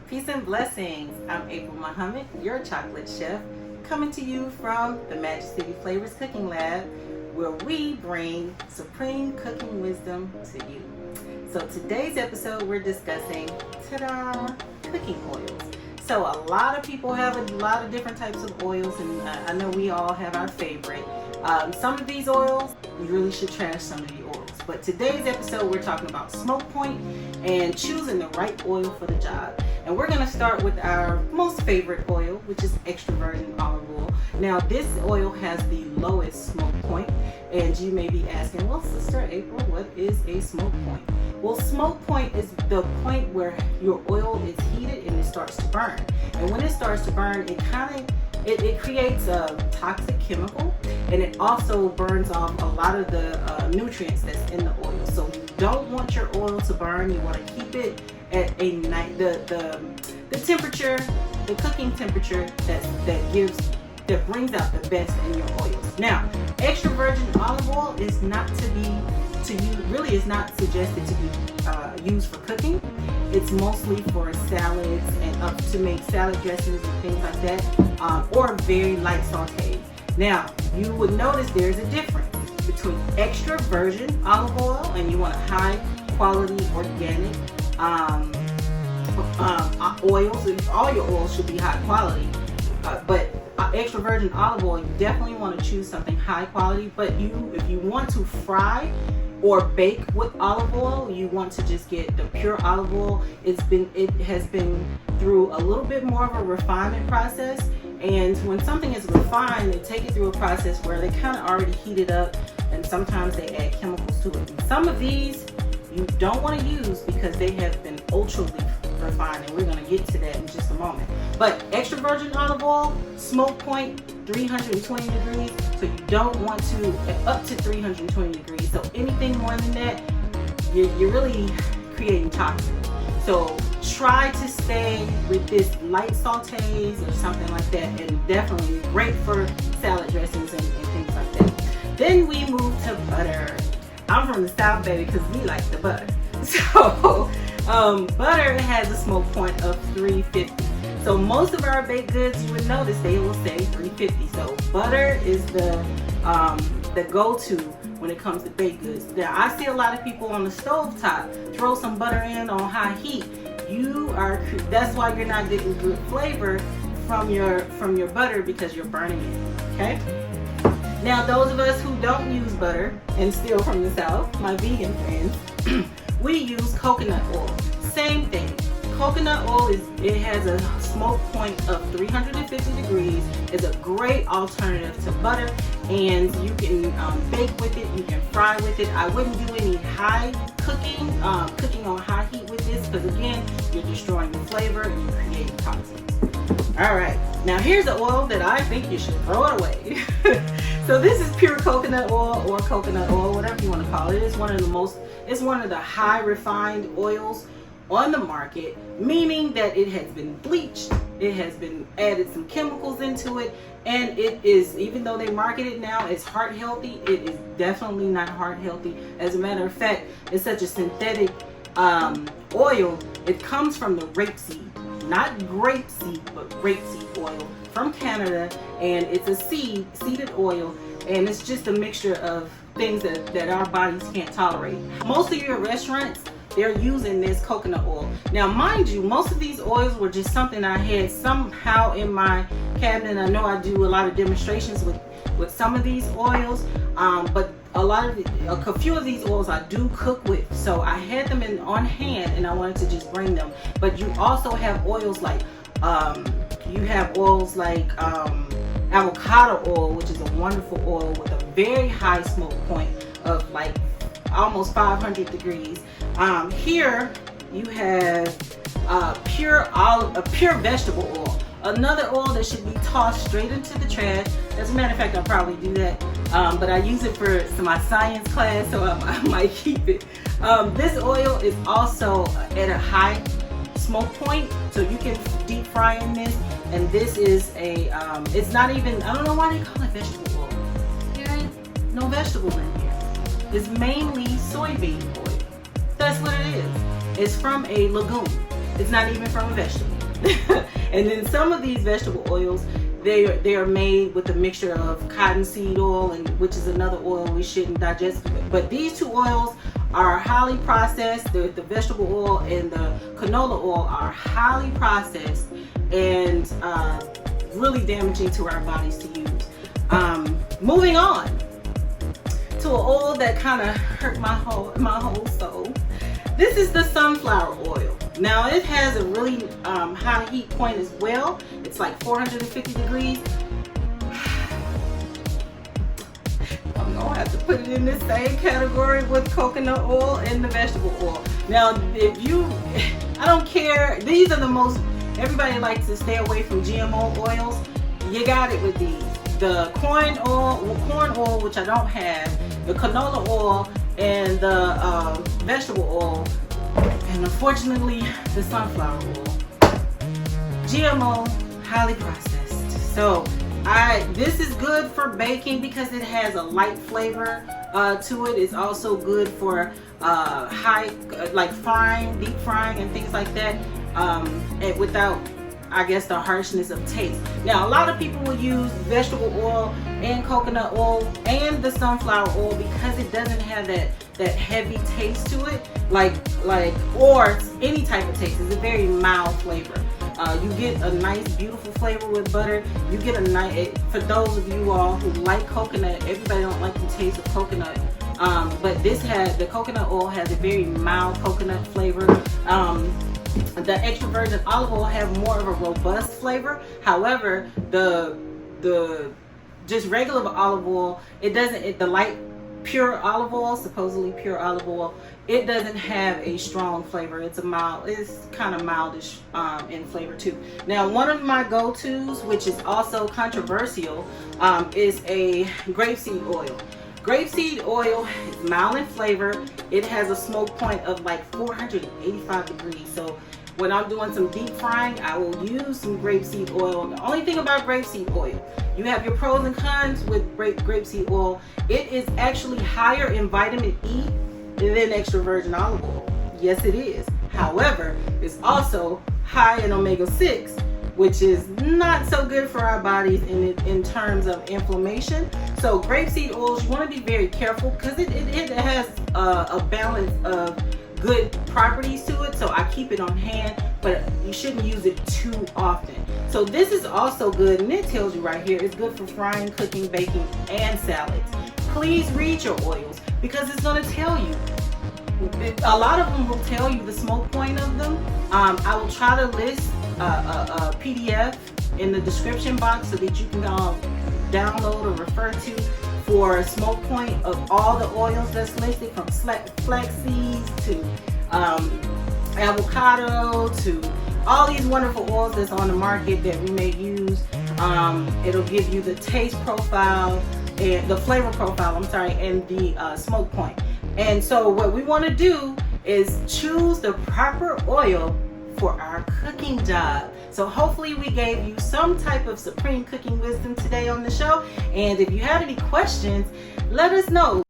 Peace and blessings. I'm April Muhammad, your chocolate chef, coming to you from the Magic City Flavors Cooking Lab, where we bring supreme cooking wisdom to you. So today's episode, we're discussing, ta-da, cooking oils. So a lot of people have a lot of different types of oils, and I know we all have our favorite. Some of these oils, you really should trash some of the oils. But today's episode, we're talking about smoke point and choosing the right oil for the job. And we're gonna start with our most favorite oil, which is extra virgin olive oil. Now, this oil has the lowest smoke point, and you may be asking, well, Sister April, what is a smoke point? Well, smoke point is the point where your oil is heated and it starts to burn. And when it starts to burn, it creates a toxic chemical, and it also burns off a lot of the nutrients that's in the oil. So you don't want your oil to burn. You want to keep it at the temperature, the cooking temperature that brings out the best in your oils. Now, extra virgin olive oil is not is not suggested to be used for cooking. It's mostly for salads and to make salad dressings and things like that, or very light sautés. Now, you would notice there's a difference between extra virgin olive oil, and you want a high quality organic oils, and all your oils should be high quality, but extra virgin olive oil, you definitely want to choose something high quality. But if you want to fry or bake with olive oil, you want to just get the pure olive oil. It has been through a little bit more of a refinement process, and when something is refined, they take it through a process where they kind of already heat it up, and sometimes they add chemicals to it. And some of these you don't want to use because they have been ultra refined, and we're going to get to that in just a moment. But extra virgin olive oil, smoke point 320 degrees, so you don't want to up to 320 degrees. So anything more than that, you're really creating toxins. So try to stay with this light sautés or something like that, and definitely great for salad dressings and things like that. Then we move to butter. I'm from the South, baby, because we like the butter. So butter has a smoke point of 350. So most of our baked goods, you would notice they will say 350. So butter is the go-to when it comes to baked goods. Now, I see a lot of people on the stove top throw some butter in on high heat. That's why you're not getting good flavor from your butter, because you're burning it. Okay. Now, those of us who don't use butter and still from the South, my vegan friends, we use coconut oil. Same thing. Coconut oil has a smoke point of 350 degrees. It's a great alternative to butter, and you can bake with it. You can fry with it. I wouldn't do any high cooking on high heat with this, because again, you're destroying the flavor and you're creating toxins. All right, now here's the oil that I think you should throw it away. So this is pure coconut oil, or coconut oil, whatever you want to call it. It's one of the high refined oils on the market, meaning that it has been bleached, it has been added some chemicals into it, and it is, even though they market it now as heart healthy, it is definitely not heart healthy. As a matter of fact, it's such a synthetic oil. It comes from the rapeseed, not grapeseed, but rapeseed oil from Canada, and it's a seeded oil, and it's just a mixture of things that our bodies can't tolerate. Most of your restaurants, they're using this coconut oil. Now, mind you, most of these oils were just something I had somehow in my cabinet. I know I do a lot of demonstrations with some of these oils, but a few of these oils I do cook with. So I had them on hand, and I wanted to just bring them. But you also have oils like avocado oil, which is a wonderful oil with a very high smoke point of like almost 500 degrees. Here you have pure vegetable oil, another oil that should be tossed straight into the trash. As a matter of fact, I'll probably do that, but I use it for my science class, so I might keep it. This oil is also at a high smoke point, so you can deep fry in this. And this is it's not even, I don't know why they call it vegetable oil. There ain't no vegetable in here. It's mainly soybean oil. That's what it is. is from a legume. It's not even from a vegetable. And then some of these vegetable oils, they are made with a mixture of cottonseed oil, and which is another oil we shouldn't digest. But these two oils are highly processed. The vegetable oil and the canola oil are highly processed and really damaging to our bodies to use. Moving on to an oil that kind of hurt my whole soul. This is the sunflower oil. Now it has a really high heat point as well. It's like 450 degrees. I'm gonna have to put it in the same category with coconut oil and the vegetable oil. Now, I don't care. These are the most, everybody likes to stay away from GMO oils. You got it with these. The corn oil, which I don't have, the canola oil, and the vegetable oil, and unfortunately the sunflower oil. GMO, highly processed. So this is good for baking because it has a light flavor to it. It's also good for like frying, deep frying and things like that, and without, I guess, the harshness of taste. Now, a lot of people will use vegetable oil and coconut oil and the sunflower oil because it doesn't have that heavy taste to it, or any type of taste. It's a very mild flavor. You get a nice, beautiful flavor with butter. You get a nice, for those of you all who like coconut, everybody don't like the taste of coconut. But the coconut oil has a very mild coconut flavor. The extra virgin olive oil have more of a robust flavor. However, the just regular olive oil, the light pure olive oil, supposedly pure olive oil, it doesn't have a strong flavor. It's kind of mildish in flavor too. Now, one of my go-tos, which is also controversial, is a grapeseed oil. Grapeseed oil is mild in flavor. It has a smoke point of like 485 degrees. So when I'm doing some deep frying, I will use some grapeseed oil. The only thing about grapeseed oil, you have your pros and cons with grapeseed oil. It is actually higher in vitamin E than extra virgin olive oil. Yes, it is. However, it's also high in omega-6, which is not so good for our bodies in terms of inflammation. So grapeseed oils, you want to be very careful because it has a balance of good properties to it. So I keep it on hand, but you shouldn't use it too often. So this is also good, and it tells you right here, it's good for frying, cooking, baking, and salads. Please read your oils because it's going to tell you. A lot of them will tell you the smoke point of them. I will try to list a PDF in the description box so that you can download or refer to for a smoke point of all the oils that's listed, from flax seeds to avocado to all these wonderful oils that's on the market that we may use. It'll give you the taste profile and the flavor profile, and the smoke point. And so what we want to do is choose the proper oil for our cooking job. So hopefully we gave you some type of supreme cooking wisdom today on the show. And if you have any questions, let us know.